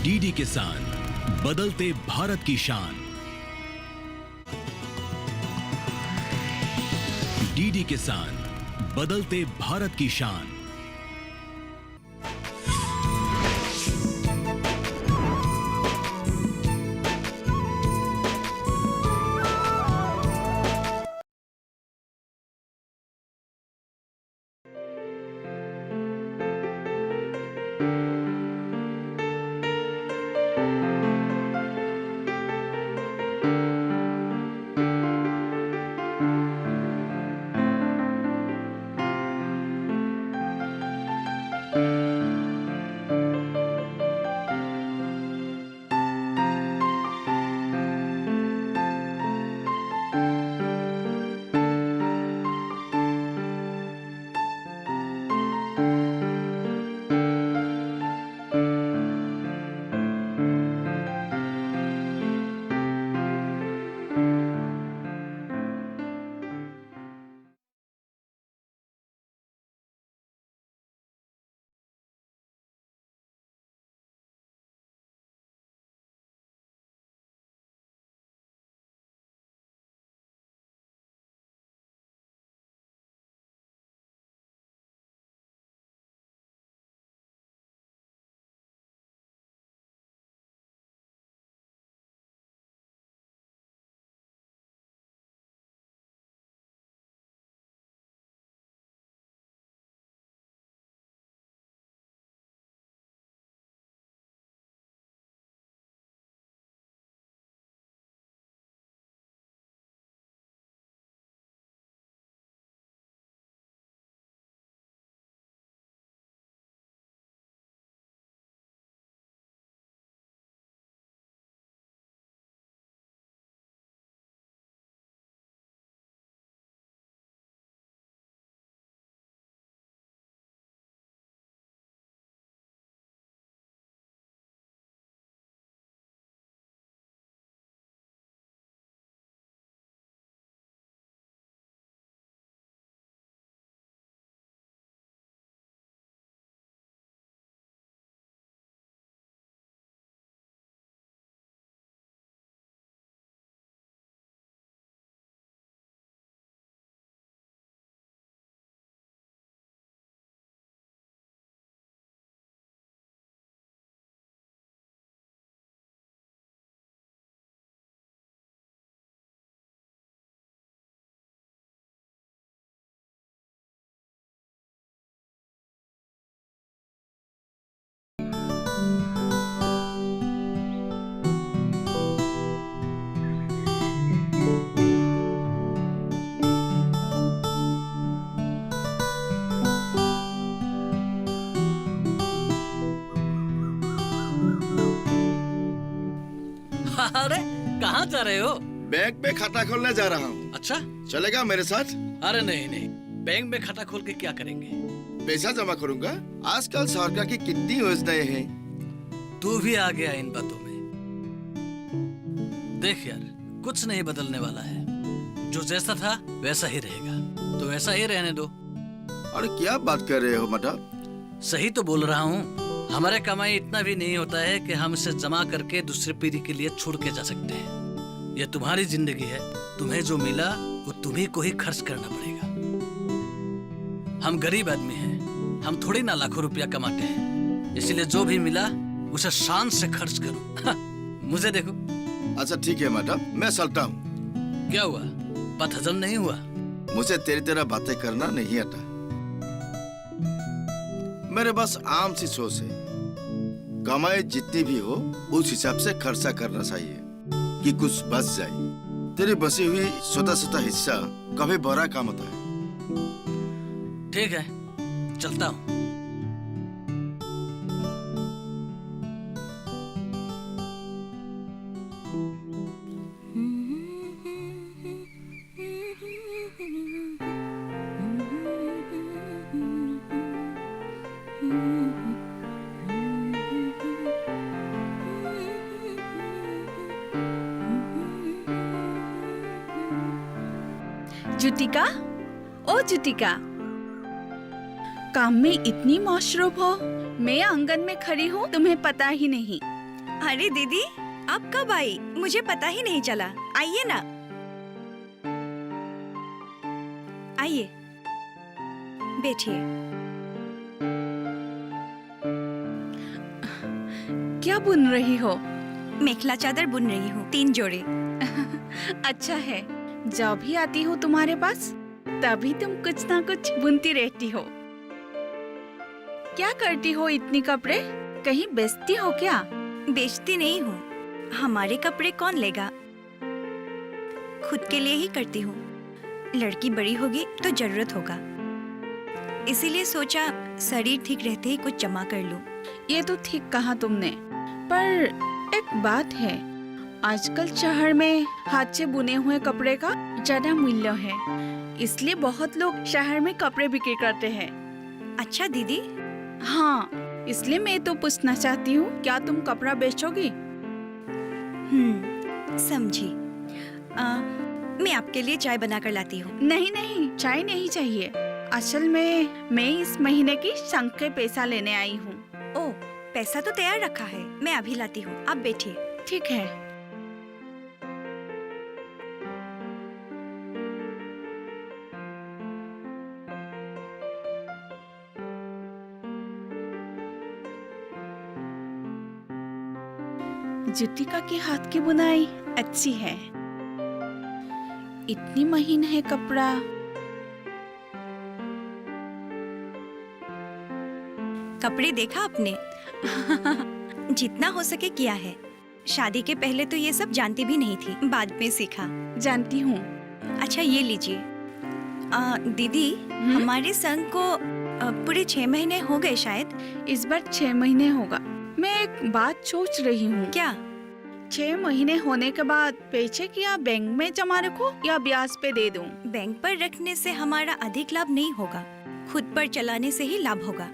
DD किसान, बदलते भारत की शान। डीडी किसान, बदलते भारत की शान। अरे कहाँ जा रहे हो? बैंक में खाता खोलने जा रहा हूँ। अच्छा, चलेगा मेरे साथ? अरे नहीं नहीं, बैंक में खाता खोल के क्या करेंगे? पैसा जमा करूँगा। आजकल सरकार की कितनी योजनाएं हैं। तू भी आ गया इन बातों में। देख यार, कुछ नहीं बदलने वाला है। जो जैसा था वैसा ही रहेगा, तो वैसा ही रहने दो। अरे क्या बात कर रहे हो मटा? सही तो बोल रहा हूँ। हमारे कमाई इतना भी नहीं होता है कि हम इसे जमा करके दूसरी पीढ़ी के लिए छोड़ के जा सकते हैं। यह तुम्हारी जिंदगी है। तुम्हें जो मिला वो तुम्ही को ही खर्च करना पड़ेगा। हम गरीब आदमी हैं, हम थोड़ी ना लाखों रुपया कमाते हैं। इसलिए जो भी मिला उसे शान से खर्च करो। मुझे देखो। अच्छा ठीक है मैडम, मैं चलता हूँ। क्या हुआ? बात हजम नहीं हुआ? मुझे तेरी तरह बातें करना नहीं आता। मेरे बस आम सी सोच है, कमाई जितनी भी हो उस हिसाब से खर्चा करना चाहिए कि कुछ बच जाए। तेरी बची हुई छोटा छोटा हिस्सा कभी बड़ा काम होता है। ठीक है, चलता हूँ। जुटिका, ओ जुटिका, काम में इतनी मशरूफ हो, मैं आंगन में खड़ी हूँ, तुम्हें पता ही नहीं। अरे दीदी, आप कब आई? मुझे पता ही नहीं चला। आइए ना, आइए, बैठिए। क्या बुन रही हो? मेखला चादर बुन रही हूँ, 3 जोड़े। अच्छा है, जब भी आती हूँ तुम्हारे पास तभी तुम कुछ ना कुछ बुनती रहती हो। क्या करती हो इतनी कपड़े? कहीं बेचती हो क्या? बेचती नहीं हूँ, हमारे कपड़े कौन लेगा, खुद के लिए ही करती हूँ। लड़की बड़ी होगी तो जरूरत होगा, इसीलिए सोचा शरीर ठीक रहते ही कुछ जमा कर लूँ। ये तो ठीक कहा तुमने, पर एक बात है, आजकल शहर में हाथ से बुने हुए कपड़े का ज्यादा मूल्य है, इसलिए बहुत लोग शहर में कपड़े बिक्री करते हैं। अच्छा दीदी। हाँ, इसलिए मैं तो पूछना चाहती हूँ, क्या तुम कपड़ा बेचोगी? समझी। मैं आपके लिए चाय बना कर लाती हूँ। नहीं नहीं, चाय नहीं चाहिए। असल में मैं इस महीने की संग के पैसा लेने आई हूँ। ओह, पैसा तो तैयार रखा है, मैं अभी लाती हूँ, आप बैठिए। ठीक है। जुटिका के हाथ की बुनाई अच्छी है। इतनी महीन है कपड़ा। कपड़े देखा आपने? जितना हो सके किया है। शादी के पहले तो ये सब जानती भी नहीं थी, बाद में सीखा। जानती हूँ। अच्छा ये लीजिए। दीदी, हमारे संग को पूरे 6 महीने हो गए शायद। इस बार 6 महीने होगा। मैं एक बात सोच रही हूँ। क्या? 6 महीने होने के बाद पैसे क्या बैंक में जमा रखो या ब्याज पे दे दूँ? बैंक पर रखने से हमारा अधिक लाभ नहीं होगा, खुद पर चलाने से ही लाभ होगा।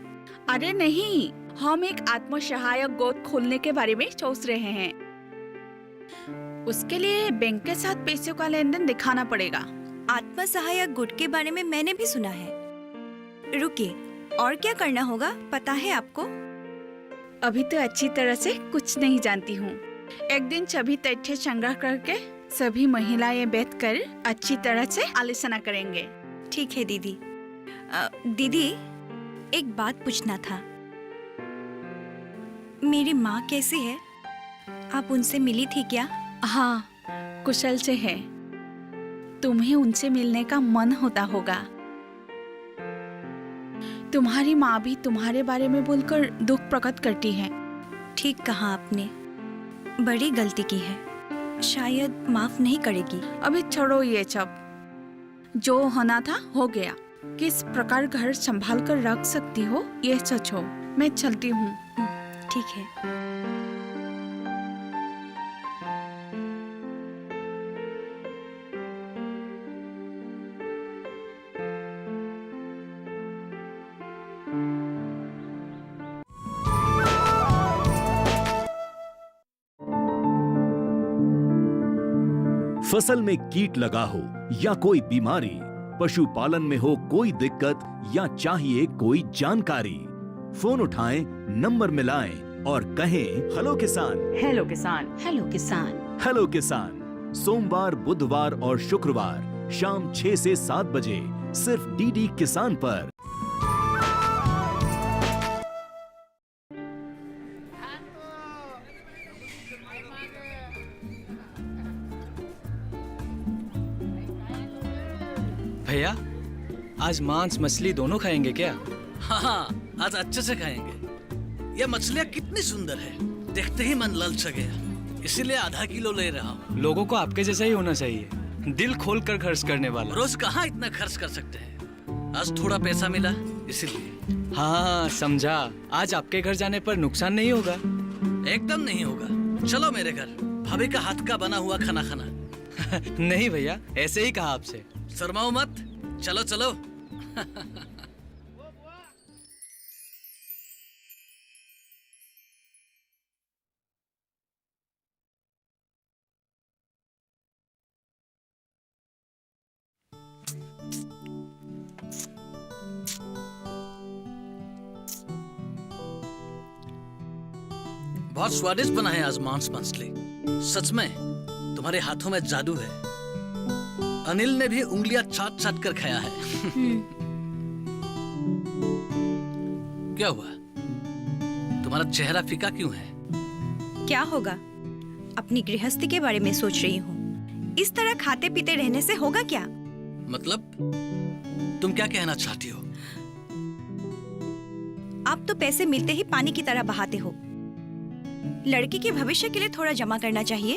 अरे नहीं, हम एक आत्म सहायक गोद खोलने के बारे में सोच रहे हैं। उसके लिए बैंक के साथ पैसों का लेन देन दिखाना पड़ेगा। आत्म सहायक गुट के बारे में मैंने भी सुना है। रुकिए, और क्या करना होगा, पता है आपको? अभी तो अच्छी तरह से कुछ नहीं जानती हूँ। एक दिन सभी तथ्य संग्रह करके सभी महिलाएं बैठकर अच्छी तरह से आलोचना करेंगे। ठीक है दीदी। दीदी, एक बात पूछना था। मेरी माँ कैसी है? आप उनसे मिली थी क्या? हाँ, कुशल से है। तुम्हें उनसे मिलने का मन होता होगा। तुम्हारी माँ भी तुम्हारे बारे में बोलकर दुख प्रकट करती है। ठीक कहा आपने, बड़ी गलती की है, शायद माफ नहीं करेगी। अभी छोड़ो ये सब, जो होना था हो गया। किस प्रकार घर संभाल कर रख सकती हो ये सोचो। मैं चलती हूँ। ठीक है। फसल में कीट लगा हो या कोई बीमारी, पशुपालन में हो कोई दिक्कत या चाहिए कोई जानकारी, फोन उठाएं, नंबर मिलाएं और कहें हेलो किसान। हेलो किसान। हेलो किसान। हेलो किसान, सोमवार, बुधवार और शुक्रवार शाम 6 से 7 बजे सिर्फ डीडी किसान पर। भैया, आज मांस मछली दोनों खाएंगे क्या? हाँ, आज अच्छे से खाएंगे। ये मछलियाँ कितनी सुंदर है, देखते ही मन ललच गया, इसीलिए आधा किलो ले रहा हूँ। लोगों को आपके जैसा ही होना चाहिए, दिल खोल कर खर्च करने वाला। रोज कहाँ इतना खर्च कर सकते हैं, आज थोड़ा पैसा मिला इसीलिए। हाँ समझा, आज आपके घर जाने पर नुकसान नहीं होगा। एकदम नहीं होगा, चलो मेरे घर, भाभी का हाथ का बना हुआ खाना खाना। नहीं भैया, ऐसे ही कहा आपसे। शर्माओ मत, चलो चलो। बहुत स्वादिष्ट बना है आज मांस मछली। सच में तुम्हारे हाथों में जादू है। अनिल ने भी उंगलियां चाट चाट कर खाया है। क्या हुआ? तुम्हारा चेहरा फीका क्यों है? क्या होगा? अपनी गृहस्थी के बारे में सोच रही हूँ। इस तरह खाते पीते रहने से होगा क्या? मतलब तुम क्या कहना चाहती हो? आप तो पैसे मिलते ही पानी की तरह बहाते हो। लड़की के भविष्य के लिए थोड़ा जमा करना चाहिए।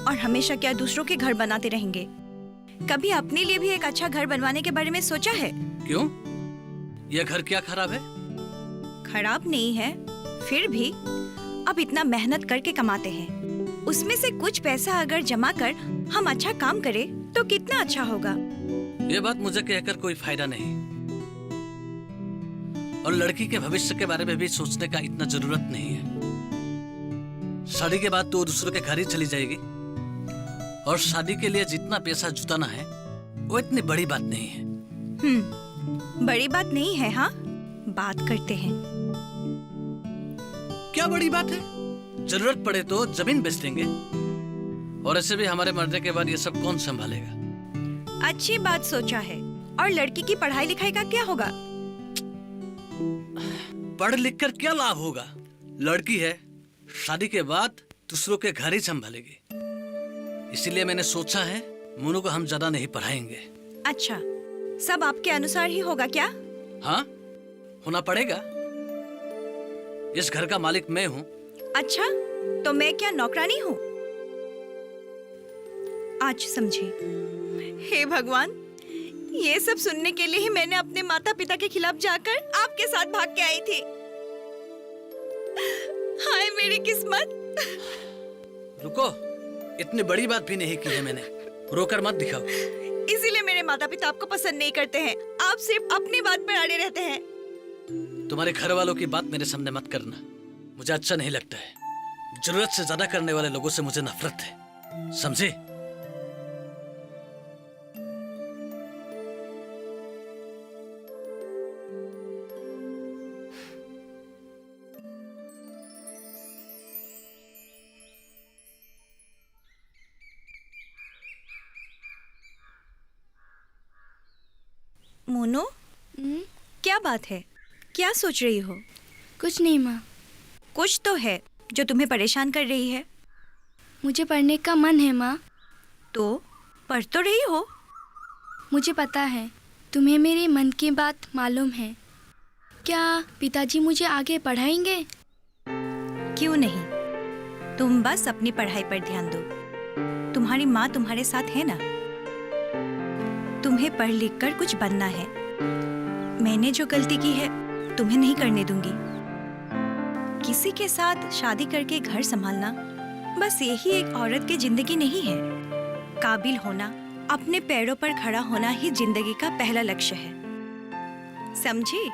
और हमेशा क्या दूसरों के घर बनाते रहेंगे? कभी अपने लिए भी एक अच्छा घर बनवाने के बारे में सोचा है? क्यों? यह घर क्या खराब है? खराब नहीं है, फिर भी अब इतना मेहनत करके कमाते हैं, उसमें से कुछ पैसा अगर जमा कर हम अच्छा काम करें तो कितना अच्छा होगा। ये बात मुझे कहकर कोई फायदा नहीं। और लड़की के भविष्य के बारे में भी सोचने का इतना जरूरत नहीं है। शादी के बाद तो दूसरों के घर ही चली जाएगी। और शादी के लिए जितना पैसा जुटाना है वो इतनी बड़ी बात नहीं है। बड़ी बात नहीं है। हाँ, बात करते हैं। क्या बड़ी बात है? जरूरत पड़े तो जमीन बेच देंगे। और ऐसे भी हमारे मरने के बाद ये सब कौन संभालेगा? अच्छी बात सोचा है। और लड़की की पढ़ाई लिखाई का क्या होगा? पढ़ लिख कर क्या लाभ होगा? लड़की है, शादी के बाद दूसरों के घर ही संभालेगी। इसीलिए मैंने सोचा है मोनू को हम ज्यादा नहीं पढ़ाएंगे। अच्छा, सब आपके अनुसार ही होगा क्या? हाँ, होना पड़ेगा। इस घर का मालिक मैं हूँ। अच्छा, तो मैं क्या नौकरानी हूँ? आज समझी। हे भगवान, ये सब सुनने के लिए ही मैंने अपने माता पिता के खिलाफ जाकर आपके साथ भाग के आई थी। हाय मेरी किस्मत। रुको, इतनी बड़ी बात भी नहीं की है मैंने। रोकर मत दिखाओ। इसीलिए मेरे माता पिता आपको पसंद नहीं करते हैं। आप सिर्फ अपनी बात पर अड़े रहते हैं। तुम्हारे घर वालों की बात मेरे सामने मत करना, मुझे अच्छा नहीं लगता है। जरूरत से ज्यादा करने वाले लोगों से मुझे नफरत है, समझे? मोनू, क्या बात है? क्या सोच रही हो? कुछ नहीं माँ। कुछ तो है जो तुम्हें परेशान कर रही है। मुझे पढ़ने का मन है माँ। तो पढ़ तो रही हो। मुझे पता है तुम्हें मेरे मन की बात मालूम है। क्या पिताजी मुझे आगे पढ़ाएंगे? क्यों नहीं, तुम बस अपनी पढ़ाई पर ध्यान दो। तुम्हारी माँ तुम्हारे साथ है ना। तुम्हें पढ़ लिख कर कुछ बनना है। मैंने जो गलती की है तुम्हें नहीं करने दूंगी। किसी के साथ शादी करके घर संभालना बस यही एक औरत की जिंदगी नहीं है। काबिल होना, अपने पैरों पर खड़ा होना ही जिंदगी का पहला लक्ष्य है, समझी?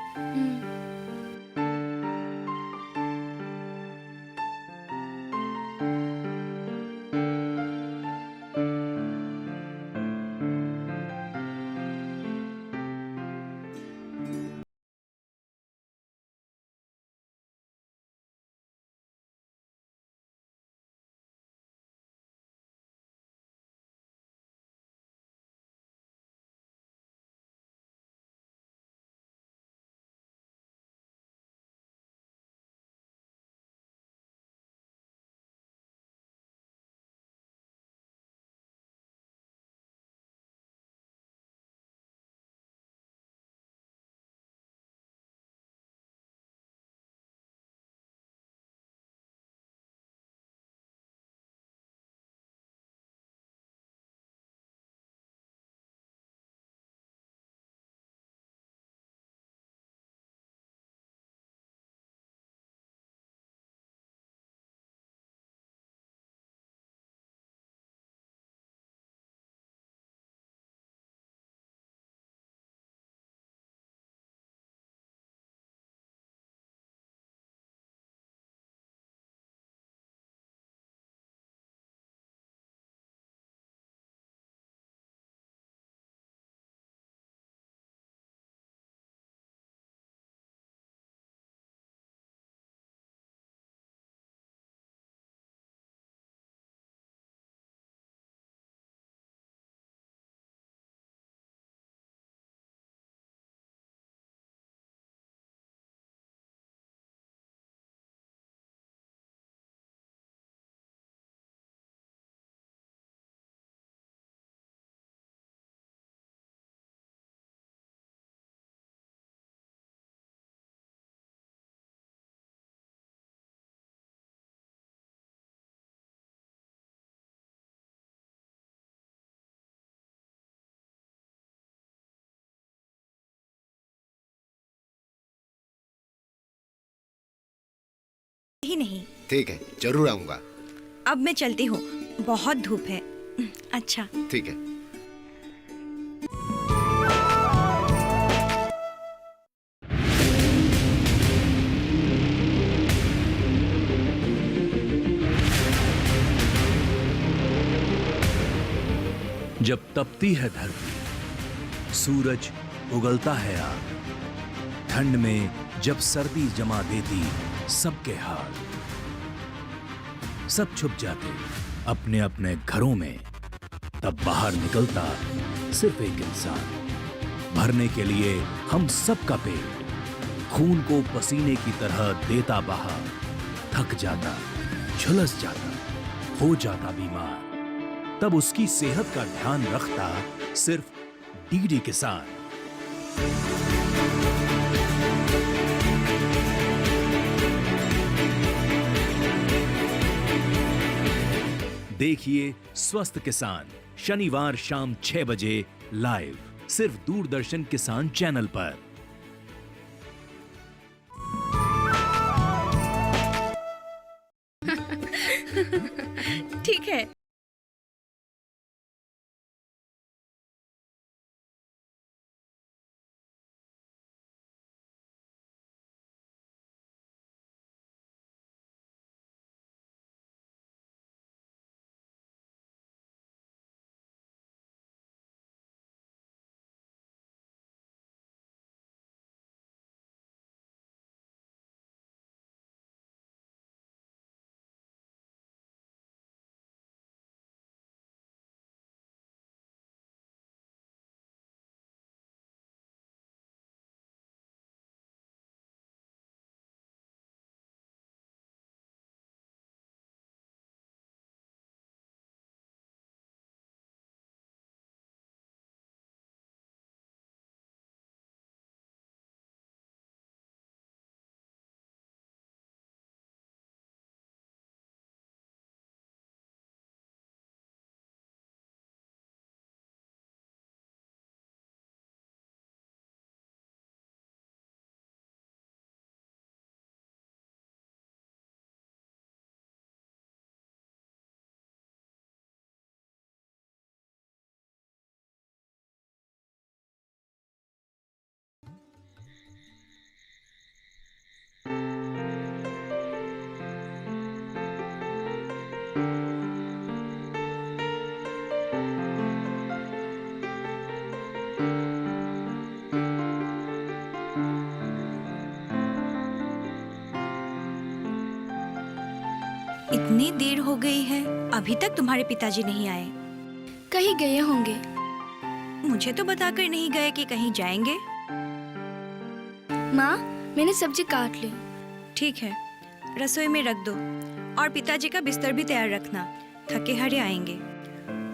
ही नहीं। ठीक है, जरूर आऊंगा। अब मैं चलती हूँ, बहुत धूप है। अच्छा। ठीक है। जब तपती है धरती, सूरज उगलता है आग, ठंड में जब सर्दी जमा देती सबके हाल, सब छुप जाते अपने अपने घरों में, तब बाहर निकलता सिर्फ एक इंसान, भरने के लिए हम सबका पेट, खून को पसीने की तरह देता बहा, थक जाता, झुलस जाता, हो जाता बीमार, तब उसकी सेहत का ध्यान रखता सिर्फ डीडी किसान। देखिए स्वस्थ किसान शनिवार शाम 6 बजे लाइव सिर्फ दूरदर्शन किसान चैनल पर। ठीक है। इतनी देर हो गई है, अभी तक तुम्हारे पिताजी नहीं आए। कहीं गए होंगे। मुझे तो बताकर नहीं गए कि कहीं जाएंगे। माँ, मैंने सब्जी काट ली। ठीक है, रसोई में रख दो और पिताजी का बिस्तर भी तैयार रखना। थके हारे आएंगे,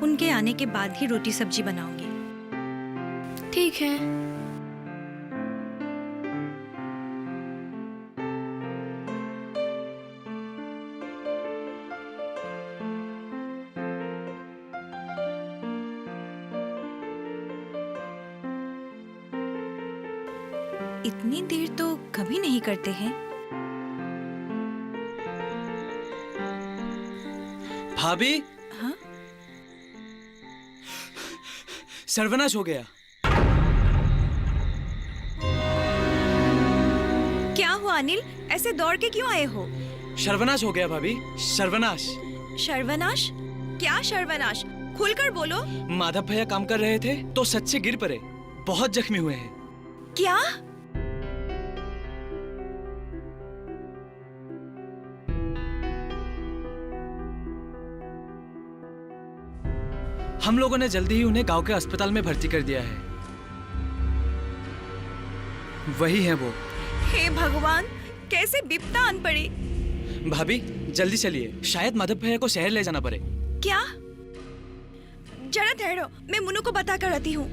उनके आने के बाद ही रोटी सब्जी बनाऊंगी। ठीक है। इतनी देर तो कभी नहीं करते हैं। भाभी। हाँ? सर्वनाश हो गया। क्या हुआ अनिल, ऐसे दौड़ के क्यों आए हो? सर्वनाश हो गया भाभी, सर्वनाश। सर्वनाश? क्या सर्वनाश? खुलकर बोलो। माधव भैया काम कर रहे थे तो छत से गिर पड़े, बहुत जख्मी हुए हैं। क्या? हम लोगों ने जल्दी ही उन्हें गांव के अस्पताल में भर्ती कर दिया है। वही है वो। हे भगवान, कैसे विपदा आन पड़ी। भाभी जल्दी चलिए, शायद माधव भैया को शहर ले जाना पड़े। क्या? जरा ठहरो, मैं मुन्नू को बता कर आती हूँ।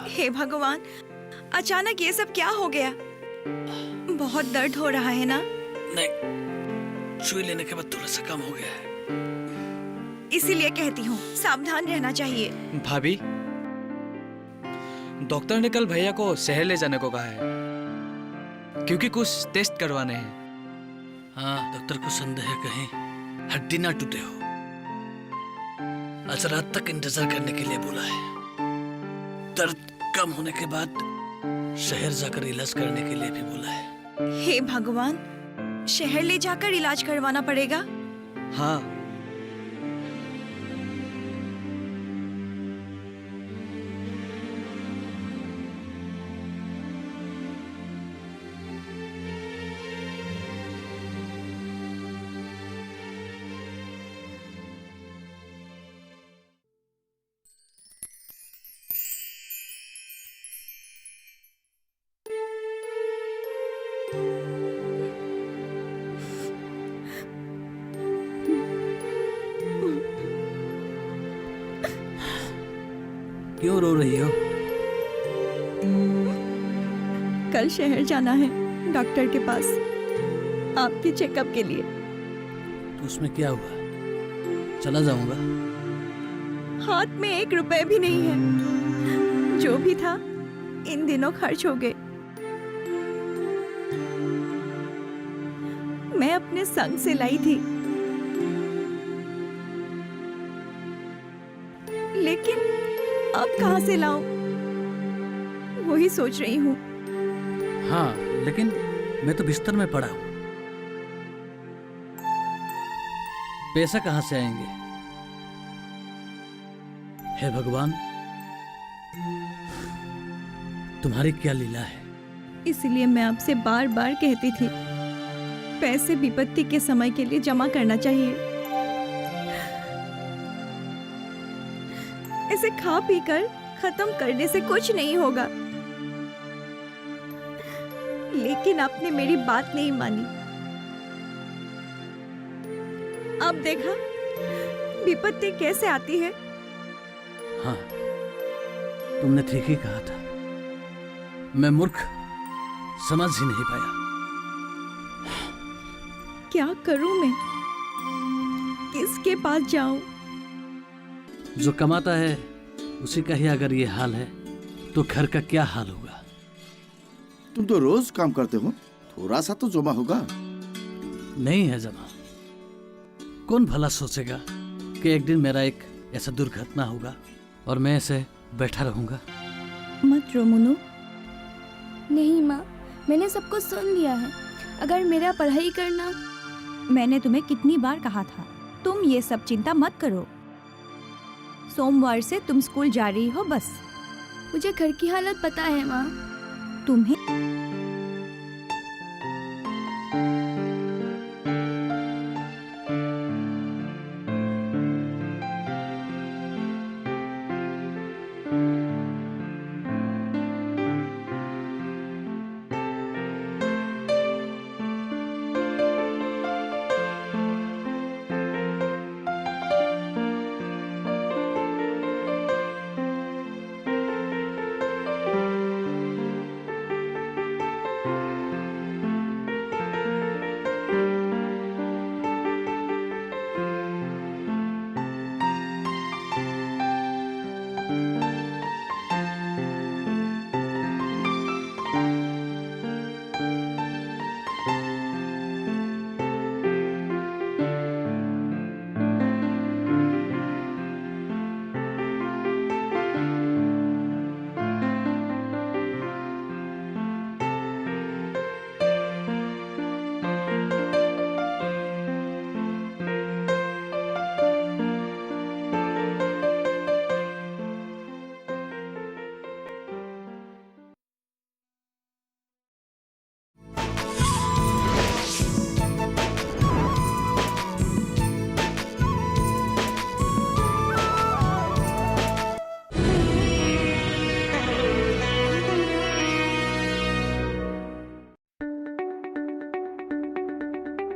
हे भगवान, अचानक ये सब क्या हो गया? बहुत दर्द हो रहा है ना? नहीं, सुई लेने के बाद थोड़ा सा कम हो गया है। इसीलिए कहती हूँ सावधान रहना चाहिए। भाभी, डॉक्टर ने कल भैया को शहर ले जाने को कहा है क्योंकि कुछ टेस्ट करवाने हैं। हाँ, डॉक्टर को संदेह है कहीं हड्डी ना टूटे हो। आज रात तक इंतजार करने के लिए बोला है। दर्द कम होने के बाद शहर जाकर इलाज करने के लिए भी बोला है। हे भगवान, शहर ले जाकर इलाज करवाना पड़ेगा। हाँ, क्यों रो रही हो? कल शहर जाना है डॉक्टर के पास, आपके चेकअप के लिए। तो उसमें क्या हुआ? चला जाऊंगा। हाथ में 1 रुपए भी नहीं है। जो भी था इन दिनों खर्च हो गए। मैं अपने संग से लाई थी, लेकिन अब कहाँ से लाऊं? वही सोच रही हूँ। हाँ, लेकिन मैं तो बिस्तर में पड़ा हूं। पैसा कहाँ से आएंगे? हे भगवान, तुम्हारी क्या लीला है? इसलिए मैं आपसे बार बार कहती थी, पैसे विपत्ति के समय के लिए जमा करना चाहिए। इसे खा पी कर खत्म करने से कुछ नहीं होगा। लेकिन आपने मेरी बात नहीं मानी। अब देखा विपत्ति कैसे आती है। हाँ, तुमने ठीक ही कहा था। मैं मूर्ख, समझ ही नहीं पाया। क्या करूं मैं? किसके पास जाऊं? जो कमाता है उसी का ही अगर ये हाल है तो घर का क्या हाल होगा? तुम तो रोज काम करते हो, थोड़ा सा तो जमा होगा। नहीं है जमा। कौन भला सोचेगा कि एक दिन मेरा एक ऐसा दुर्घटना होगा और मैं ऐसे बैठा रहूंगा। मत रो मुन्नू। नहीं माँ, मैंने सब कुछ सुन लिया है। अगर मेरा पढ़ाई करना। मैंने तुम्हें कितनी बार कहा था, तुम ये सब चिंता मत करो। सोमवार से तुम स्कूल जा रही हो बस। मुझे घर की हालत पता है माँ। तुम्हें